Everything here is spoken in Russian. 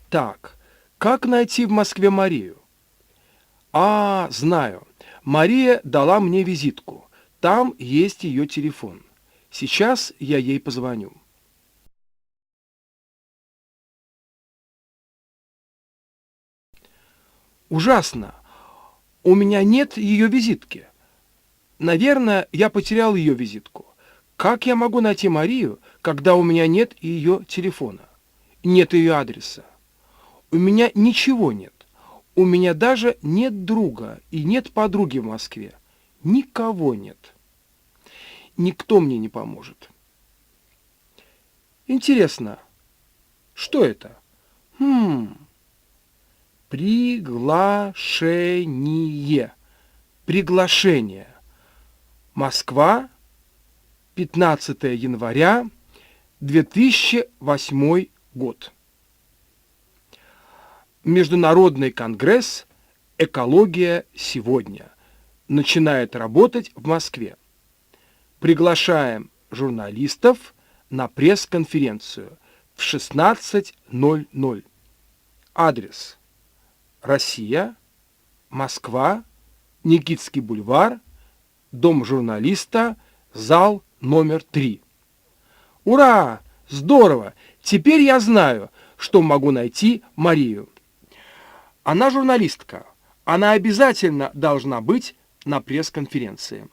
Так, как найти в Москве Марию? А, знаю. Мария дала мне визитку. Там есть ее телефон. Сейчас я ей позвоню. Ужасно. У меня нет ее визитки. Наверное, я потерял ее визитку. Как я могу найти Марию, когда у меня нет ее телефона? Нет ее адреса. У меня ничего нет. У меня даже нет друга и нет подруги в Москве. Никого нет. Никто мне не поможет. Интересно, что это? Хм, приглашение. Приглашение. Москва, 15 января, 2008 год. Международный конгресс «Экология сегодня» начинает работать в Москве. Приглашаем журналистов на пресс-конференцию в 16:00. Адрес: Россия, Москва, Никитский бульвар, дом журналиста, зал номер 3. Ура! Здорово! Теперь я знаю, что могу найти Марию. Она журналистка. Она обязательно должна быть на пресс-конференции.